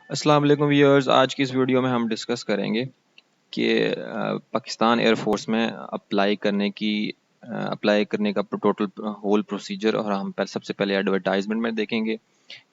अस्सलाम वालेकुम व्यूअर्स। आज की इस वीडियो में हम डिस्कस करेंगे कि पाकिस्तान एयरफोर्स में अप्लाई करने का टोटल होल प्रोसीजर, और हम सबसे पहले एडवर्टाइजमेंट में देखेंगे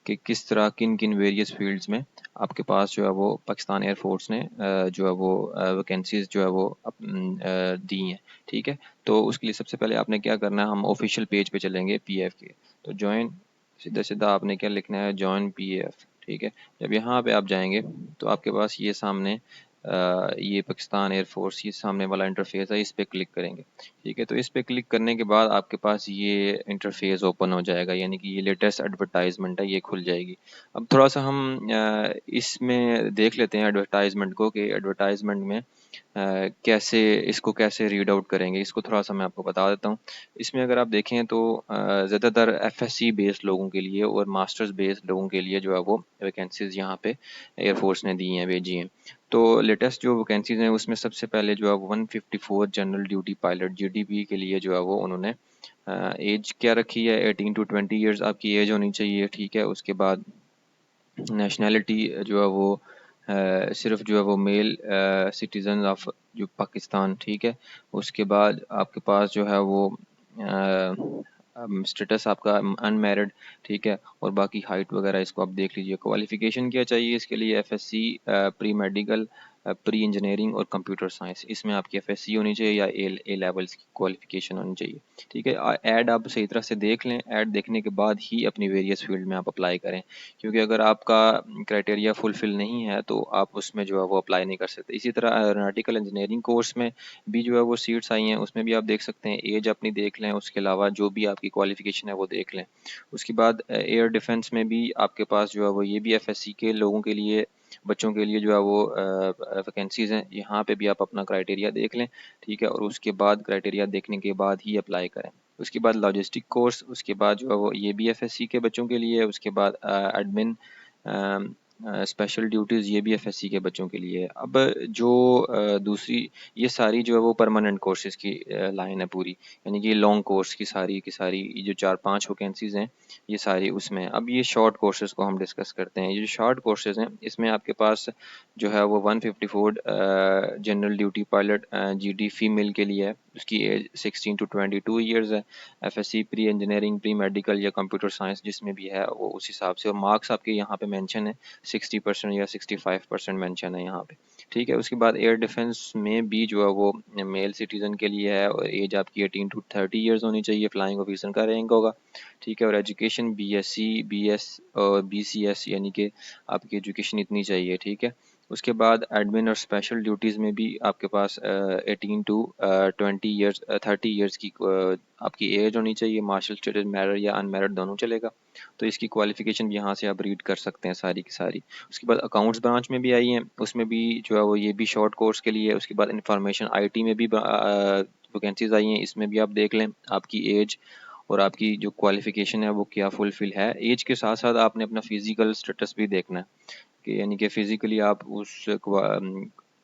कि किस तरह किन किन वेरियस फील्ड्स में आपके पास जो है वो पाकिस्तान एयरफोर्स ने जो है वो वैकेंसीज जो है वो दी हैं। ठीक है, तो उसके लिए सबसे पहले आपने क्या करना है, हम ऑफिशियल पेज पे चलेंगे पीएफ के। तो ज्वाइन, सीधा सीधा आपने क्या लिखना है, ज्वाइन पीएफ। ठीक है, जब यहाँ पे आप जाएंगे तो आपके पास ये सामने ये पाकिस्तान एयरफोर्स, ये सामने वाला इंटरफेस है, इस पे क्लिक करेंगे। ठीक है, तो इस पे क्लिक करने के बाद आपके पास ये इंटरफेस ओपन हो जाएगा, यानी कि ये लेटेस्ट एडवर्टाइजमेंट है, ये खुल जाएगी। अब थोड़ा सा हम इसमें देख लेते हैं एडवर्टाइजमेंट को, कि एडवर्टाइजमेंट में कैसे रीड आउट करेंगे, इसको थोड़ा सा मैं आपको बता देता हूँ। इसमें अगर आप देखें तो ज़्यादातर एफएससी बेस्ड लोगों के लिए और मास्टर्स बेस्ड लोगों के लिए जो है वो वैकेंसीज यहाँ पे एयरफोर्स ने दी हैं, भेजी हैं। तो लेटेस्ट जो वैकेंसीज हैं उसमें सबसे पहले जो है 154 जनरल ड्यूटी पायलट जीडीपी के लिए जो है वो उन्होंने एज क्या रखी है, 18 to 20 ईयर्स आपकी एज होनी चाहिए। ठीक है, उसके बाद नेशनैलिटी जो है वो सिर्फ जो है वो मेल सिटीजन ऑफ जो पाकिस्तान। ठीक है, उसके बाद आपके पास जो है वो स्टेटस आपका अनमैरिड। ठीक है, और बाकी हाइट वगैरह इसको आप देख लीजिए। क्वालिफिकेशन क्या चाहिए इसके लिए, FSc, pre medical, pre engineering और कंप्यूटर साइंस। इसमें आपकी एफएससी होनी चाहिए या ए लेवल्स की क्वालिफिकेशन होनी चाहिए। ठीक है, ऐड आप सही तरह से देख लें, ऐड देखने के बाद ही अपनी वेरियस फील्ड में आप अप्लाई करें, क्योंकि अगर आपका क्राइटेरिया फुलफिल नहीं है तो आप उसमें जो है वो अप्लाई नहीं कर सकते। इसी तरह एरोनॉटिकल इंजीनियरिंग कोर्स में भी जो है वो सीट्स आई हैं, उसमें भी आप देख सकते हैं, एज अपनी देख लें, उसके अलावा जो भी आपकी क्वालिफिकेशन है वो देख लें। उसके बाद एयर डिफेंस में भी आपके पास जो है वो ये भी एफएससी के लोगों के लिए, बच्चों के लिए जो है वो वैकेंसीज हैं, यहाँ पे भी आप अपना क्राइटेरिया देख लें। ठीक है, और उसके बाद क्राइटेरिया देखने के बाद ही अप्लाई करें। उसके बाद लॉजिस्टिक कोर्स, उसके बाद जो है वो ये भी एफएससी के बच्चों के लिए है। उसके बाद एडमिन स्पेशल ड्यूटीज़, ये भी एफएससी के बच्चों के लिए है। अब जो दूसरी, ये सारी जो है वो परमानेंट कोर्सेज की लाइन है पूरी, यानी कि लॉन्ग कोर्स की सारी ये जो 4-5 वैकेंसीज हैं ये सारी उसमें। अब ये शॉर्ट कोर्सेज को हम डिस्कस करते हैं। ये जो शॉर्ट कोर्सेज हैं इसमें आपके पास जो है वो 154 general duty pilot GD female के लिए है, उसकी एज 16 to 22 ईयर्स है। FSc pre engineering, pre medical या कंप्यूटर साइंस जिसमें भी है वो उस हिसाब से, और मार्क्स आपके यहाँ पे मेंशन है 60% या 65% मेंशन है यहाँ पे। ठीक है, उसके बाद एयर डिफेंस में भी जो है वो मेल सिटीजन के लिए है, और एज आपकी 18 to 30 ईयर्स होनी चाहिए, फ्लाइंग ऑफिसर का रैंक होगा। ठीक है, और एजुकेशन बीएससी, बीएस और बीसीएस, यानी कि आपकी एजुकेशन इतनी चाहिए। ठीक है, उसके बाद एडमिन और स्पेशल ड्यूटीज़ में भी आपके पास 18 to 20 ईयर्स 30 ईयर्स की आपकी एज होनी चाहिए। मार्शल स्टेटस मैरिड या अनमैरिड दोनों चलेगा। तो इसकी क्वालिफिकेशन भी यहाँ से आप रीड कर सकते हैं सारी की सारी। उसके बाद अकाउंट्स ब्रांच में भी आई हैं, उसमें भी जो है वो ये भी शॉर्ट कोर्स के लिए है। उसके बाद इंफॉर्मेशन आईटी में भी वैकेंसीज आई हैं, इसमें भी आप देख लें आपकी एज और आपकी जो क्वालिफिकेशन है वो क्या फुलफिल है। एज के साथ साथ आपने अपना फिजिकल स्टेटस भी देखना है, कि यानी कि फिजिकली आप उस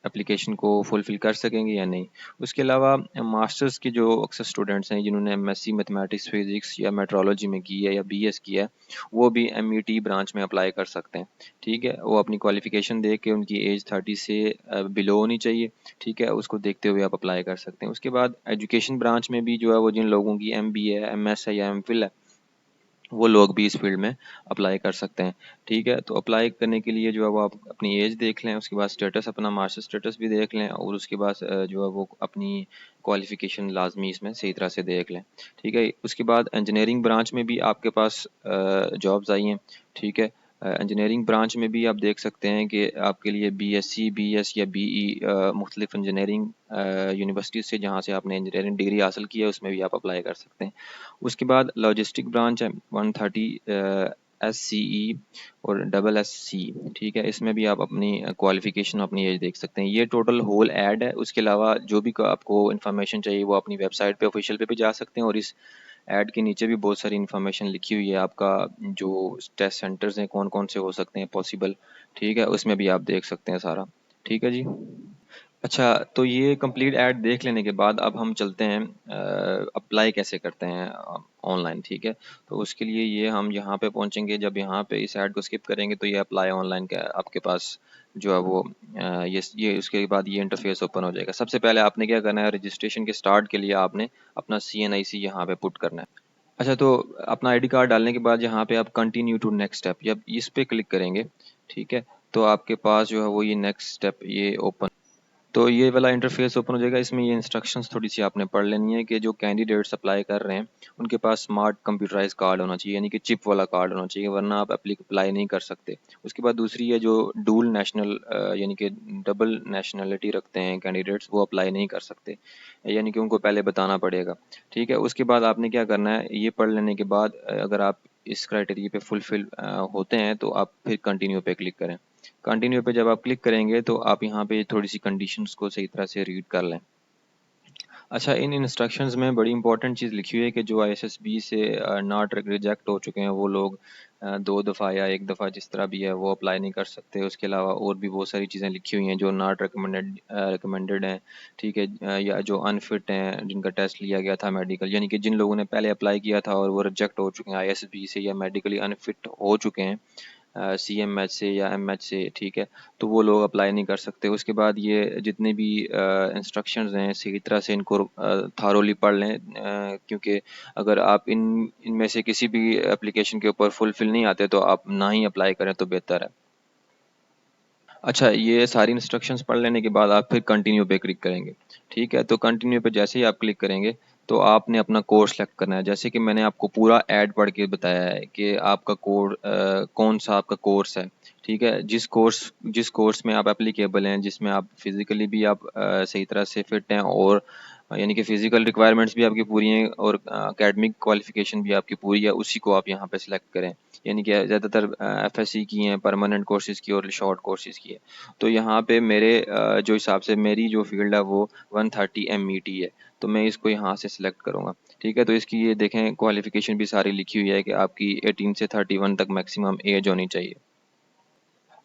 एप्लीकेशन को फुलफिल कर सकेंगे या नहीं। उसके अलावा मास्टर्स के जो अक्सर स्टूडेंट्स हैं जिन्होंने एमएससी मैथमेटिक्स फिजिक्स या मेट्रोलॉजी में की है या बीएस किया है, वो भी एमईटी ब्रांच में अप्लाई कर सकते हैं। ठीक है, वो अपनी क्वालिफिकेशन देख के उनकी एज 30 से बिलो होनी चाहिए। ठीक है, उसको देखते हुए आप अप्लाई कर सकते हैं। उसके बाद एजुकेशन ब्रांच में भी जो है वो जिन लोगों की एमबीए है, एमएस है या एमफिल है, वो लोग भी इस फील्ड में अप्लाई कर सकते हैं। ठीक है, तो अप्लाई करने के लिए जो है वो आप अपनी एज देख लें, उसके बाद स्टेटस, अपना मास्टर स्टेटस भी देख लें, और उसके बाद जो है वो अपनी क्वालिफिकेशन लाजमी इसमें सही तरह से देख लें। ठीक है, उसके बाद इंजीनियरिंग ब्रांच में भी आपके पास जॉब्स आई हैं। ठीक है, इंजीनियरिंग ब्रांच में भी आप देख सकते हैं कि आपके लिए बीएससी, बीएस या बीई मुख्तलिफ इंजीनियरिंग यूनिवर्सिटीज़ से जहाँ से आपने इंजीनियरिंग डिग्री हासिल की है उसमें भी आप अप्लाई कर सकते हैं। उसके बाद लॉजिस्टिक ब्रांच है 130 SCE और SSC। ठीक है, इसमें भी आप अपनी क्वालिफिकेशन, अपनी एज देख सकते हैं। ये टोटल होल ऐड है। उसके अलावा जो भी आपको इन्फॉर्मेशन चाहिए वो अपनी वेबसाइट पे, ऑफिशियल पे भी जा सकते हैं, और इस ऐड के नीचे भी बहुत सारी इन्फॉर्मेशन लिखी हुई है, आपका जो टेस्ट सेंटर्स हैं कौन कौन से हो सकते हैं पॉसिबल। ठीक है, उसमें भी आप देख सकते हैं सारा। ठीक है जी। अच्छा, तो ये कंप्लीट ऐड देख लेने के बाद अब हम चलते हैं अप्लाई कैसे करते हैं ऑनलाइन, ठीक है। तो उसके लिए ये हम यहाँ पे पहुँचेंगे, जब यहाँ पे इस ऐड को स्किप करेंगे तो ये अप्लाई ऑनलाइन का आपके पास जो है वो ये उसके बाद ये इंटरफेस ओपन हो जाएगा। सबसे पहले आपने क्या करना है, रजिस्ट्रेशन के स्टार्ट के लिए आपने अपना CNIC यहाँ पे पुट करना है। अच्छा, तो अपना आईडी कार्ड डालने के बाद यहाँ पे आप कंटिन्यू टू नेक्स्ट स्टेप, जब इस पे क्लिक करेंगे, ठीक है, तो आपके पास जो है वो ये नेक्स्ट स्टेप ये ओपन, तो ये वाला इंटरफेस ओपन हो जाएगा। इसमें ये इंस्ट्रक्शंस थोड़ी सी आपने पढ़ लेनी है कि जो कैंडिडेट्स अप्लाई कर रहे हैं उनके पास स्मार्ट कंप्यूटराइज कार्ड होना चाहिए, यानी कि चिप वाला कार्ड होना चाहिए, वरना आप अप्लाई नहीं कर सकते। उसके बाद दूसरी है जो डूल नेशनल यानी कि डबल नेशनलिटी रखते हैं कैंडिडेट्स, वो अप्लाई नहीं कर सकते, यानी कि उनको पहले बताना पड़ेगा, ठीक है। उसके बाद आपने क्या करना है, ये पढ़ लेने के बाद अगर आप इस क्राइटेरिया पे फुलफिल होते हैं तो आप फिर कंटिन्यू पे क्लिक करें। कंटिन्यू पे जब आप क्लिक करेंगे तो आप यहाँ पे थोड़ी सी कंडीशंस को सही तरह से रीड कर लें। अच्छा, इन इंस्ट्रक्शंस में बड़ी इंपॉर्टेंट चीज़ लिखी हुई है कि जो ISSB से नॉट रिजेक्ट हो चुके हैं वो लोग 2 दफ़ा या 1 दफ़ा जिस तरह भी है वो अप्लाई नहीं कर सकते। उसके अलावा और भी बहुत सारी चीज़ें लिखी हुई हैं जो नॉट रिकमेंडेड हैं, ठीक है, या जो अनफिट हैं जिनका टेस्ट लिया गया था मेडिकल, यानी कि जिन लोगों ने पहले अप्लाई किया था और वो रिजेक्ट हो चुके हैं ISSB से या मेडिकली अनफिट हो चुके हैं CMH से या MH से, ठीक है, तो वो लोग अप्लाई नहीं कर सकते। उसके बाद ये जितने भी इंस्ट्रक्शंस हैं सही तरह से इनको थारोली पढ़ लें, क्योंकि अगर आप इनमें से किसी भी एप्लीकेशन के ऊपर फुलफिल नहीं आते तो आप ना ही अप्लाई करें तो बेहतर है। अच्छा, ये सारी इंस्ट्रक्शंस पढ़ लेने के बाद आप फिर कंटिन्यू पे क्लिक करेंगे, ठीक है। तो कंटिन्यू पे जैसे ही आप क्लिक करेंगे तो आपने अपना कोर्स सेलेक्ट करना है, जैसे कि मैंने आपको पूरा ऐड पढ़ के बताया है कि आपका कौन सा आपका कोर्स है, ठीक है। जिस कोर्स में आप एप्लीकेबल हैं, जिसमें आप फिजिकली भी आप सही तरह से फिट हैं और यानी कि फिजिकल रिक्वायरमेंट्स भी आपकी पूरी हैं और एकेडमिक क्वालिफिकेशन भी आपकी पूरी है, उसी को आप यहाँ पे सिलेक्ट करें। यानी कि ज़्यादातर FSC की हैं, परमानेंट कोर्सेज़ की और शॉर्ट कोर्सेज़ की है। तो यहाँ पे मेरे जो हिसाब से मेरी जो फील्ड है वो 130 MET है, तो मैं इसको यहाँ से सिलेक्ट करूँगा, ठीक है। तो इसकी ये देखें क्वालिफिकेशन भी सारी लिखी हुई है कि आपकी 18 से 31 तक मैक्सिमम एज होनी चाहिए।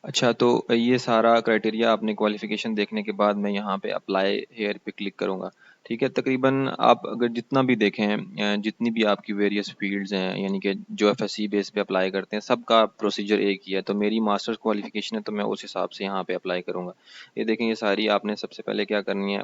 अच्छा, तो ये सारा क्राइटेरिया आपने क्वालिफिकेशन देखने के बाद मैं यहाँ पे अप्लाई हेयर पे क्लिक करूँगा, ठीक है। तकरीबन आप अगर जितना भी देखें जितनी भी आपकी वेरियस फील्ड्स हैं, यानी कि जो FSC बेस पे अप्लाई करते हैं सबका प्रोसीजर एक ही है। तो मेरी मास्टर्स क्वालिफिकेशन है तो मैं उस हिसाब से यहाँ पे अप्लाई करूँगा। ये देखें, ये सारी आपने सबसे पहले क्या करनी है,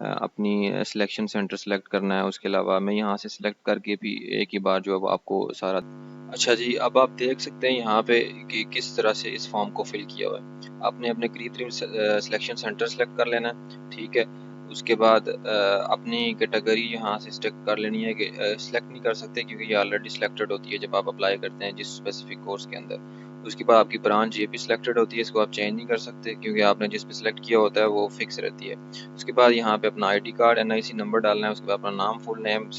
अपनी सिलेक्शन सेंटर सेलेक्ट करना है। उसके अलावा मैं यहाँ से सिलेक्ट करके भी एक ही बार जो है वो आपको सारा, अच्छा जी, अब आप देख सकते हैं यहाँ पे कि किस तरह से इस फॉर्म को फिल किया हुआ है। आपने अपने कृत्रिम सिलेक्शन सेंटर सेलेक्ट कर लेना है, ठीक है। उसके बाद अपनी कैटेगरी यहाँ से सिलेक्ट कर लेनी है कि सिलेक्ट नहीं कर सकते क्योंकि ये ऑलरेडी सिलेक्टेड होती है जब आप अप्लाई करते हैं जिस स्पेसिफिक कोर्स के अंदर। उसके बाद आपकी ब्रांच ये भी सिलेक्टेड होती है, इसको आप चेंज नहीं कर सकते क्योंकि आपने जिस पे सिलेक्ट किया होता है वो फिक्स रहती है। उसके बाद यहाँ पे अपना ID कार्ड NIC नंबर डालना है। उसके बाद अपना नाम, फुल नेम,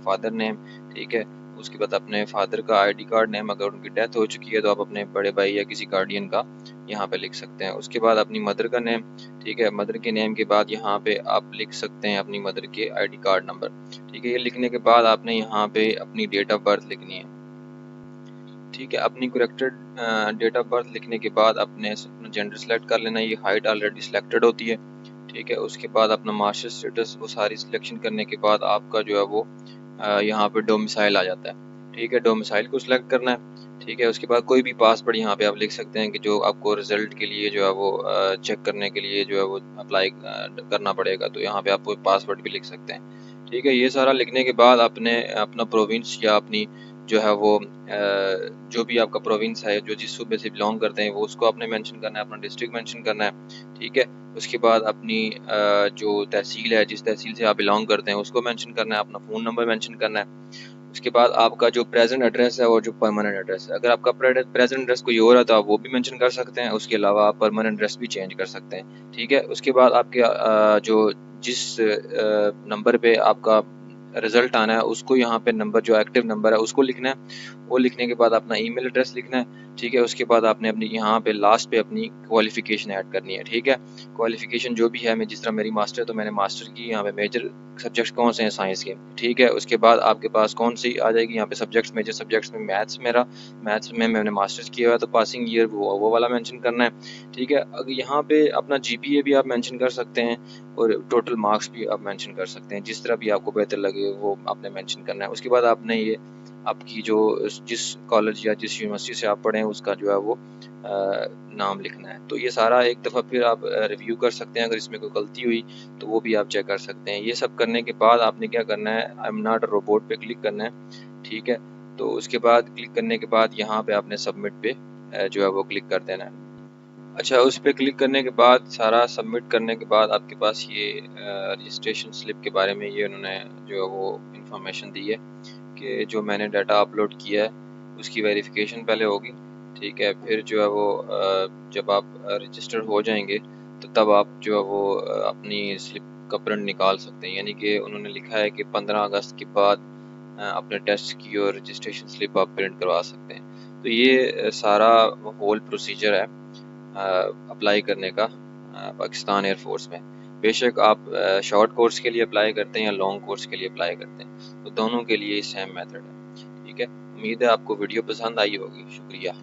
फादर नेम, ठीक है। उसके बाद अपने फादर का ID कार्ड नेम, अगर उनकी डेथ हो चुकी है तो आप अपने बड़े भाई या किसी गार्डियन का यहाँ पे लिख सकते हैं। उसके बाद अपनी मदर का नेम, ठीक है। मदर के नेम के बाद यहाँ पे आप लिख सकते हैं अपनी मदर के ID कार्ड नंबर, ठीक है। ये लिखने के बाद आपने यहाँ पे अपनी डेट ऑफ बर्थ लिखनी है, ठीक है। अपनी करेक्टेड डेट ऑफ बर्थ लिखने के बाद अपने अपना जेंडर सेलेक्ट कर लेना, ये हाइट ऑलरेडी सिलेक्टेड होती है, ठीक है। उसके बाद अपना मास्टर स्टेटस वो सारी सिलेक्शन करने के बाद आपका जो है वो यहाँ पे डोमिसाइल आ जाता है, ठीक है। डोमिसाइल को सिलेक्ट करना है, ठीक है। उसके बाद कोई भी पासवर्ड यहाँ पे आप लिख सकते हैं कि जो आपको रिजल्ट के लिए जो है वो चेक करने के लिए जो है वो अप्लाई करना पड़ेगा, तो यहाँ पे आप कोई पासवर्ड भी लिख सकते हैं, ठीक है। ये सारा लिखने के बाद अपने अपना प्रोविंस या अपनी जो है वो जो भी आपका प्रोविंस है, जो जिस सूबे से बिलोंग करते हैं वो उसको आपने मेंशन करना है, अपना डिस्ट्रिक्ट मेंशन करना है, ठीक है। उसके बाद अपनी जो तहसील है, जिस तहसील से आप बिलोंग करते हैं उसको मेंशन करना है, अपना फ़ोन नंबर मेंशन करना है। उसके बाद आपका जो प्रेजेंट एड्रेस है और जो परमानेंट एड्रेस है, अगर आपका प्रेजेंट एड्रेस कोई और है तो आप वो भी मेंशन कर सकते हैं। उसके अलावा आप परमानेंट एड्रेस भी चेंज कर सकते हैं, ठीक है। उसके बाद आपके जो जिस नंबर पे आपका रिजल्ट आना है उसको यहाँ पे नंबर जो एक्टिव नंबर है उसको लिखना है। वो लिखने के बाद अपना ईमेल एड्रेस लिखना है, ठीक है। उसके बाद आपने अपनी यहाँ पे लास्ट पे अपनी क्वालिफिकेशन ऐड करनी है। ठीक है, क्वालिफिकेशन जो भी है, मैं जिस तरह मेरी मास्टर है तो मैंने मास्टर की, यहाँ पे मेजर सब्जेक्ट्स कौन से हैं साइंस के। ठीक है, उसके बाद आपके पास कौन सी आ जाएगी यहाँ पे सब्जेक्ट्स, मेजर सब्जेक्ट्स में मैथ्स, मेरा मैथ्स में मैंने मास्टर्स किया हुआ है तो पासिंग ईयर वो वाला मेंशन करना है। ठीक है, अगर यहाँ पे अपना जीपीए भी आप मेंशन कर सकते हैं और टोटल मार्क्स भी आप मेंशन कर सकते हैं, जिस तरह भी आपको बेहतर लगे वो आपने मेंशन करना है। उसके बाद आपने ये आपकी जो जिस कॉलेज या जिस यूनिवर्सिटी से आप पढ़े हैं उसका जो है वो नाम लिखना है। तो ये सारा एक दफ़ा फिर आप रिव्यू कर सकते हैं, अगर इसमें कोई गलती हुई तो वो भी आप चेक कर सकते हैं। ये सब करने के बाद आपने क्या करना है, I am not a robot पे क्लिक करना है। ठीक है, तो उसके बाद क्लिक करने के बाद यहाँ पे आपने सबमिट पे जो है वो क्लिक कर देना है। अच्छा, उस पर क्लिक करने के बाद सारा सबमिट करने के बाद आपके पास ये रजिस्ट्रेशन स्लिप के बारे में ये उन्होंने जो है वो इंफॉर्मेशन दी है कि जो मैंने डाटा अपलोड किया है उसकी वेरिफिकेशन पहले होगी। ठीक है, फिर जो है वो जब आप रजिस्टर हो जाएंगे तो तब आप जो है वो अपनी स्लिप का प्रिंट निकाल सकते हैं। यानी कि उन्होंने लिखा है कि 15 अगस्त के बाद अपने टेस्ट की और रजिस्ट्रेशन स्लिप आप प्रिंट करवा सकते हैं। तो ये सारा होल प्रोसीजर है अप्लाई करने का पाकिस्तान एयरफोर्स में। बेशक आप शॉर्ट कोर्स के लिए अप्लाई करते हैं या लॉन्ग कोर्स के लिए अप्लाई करते हैं, तो दोनों के लिए सेम मेथड है। ठीक है, उम्मीद है आपको वीडियो पसंद आई होगी। शुक्रिया।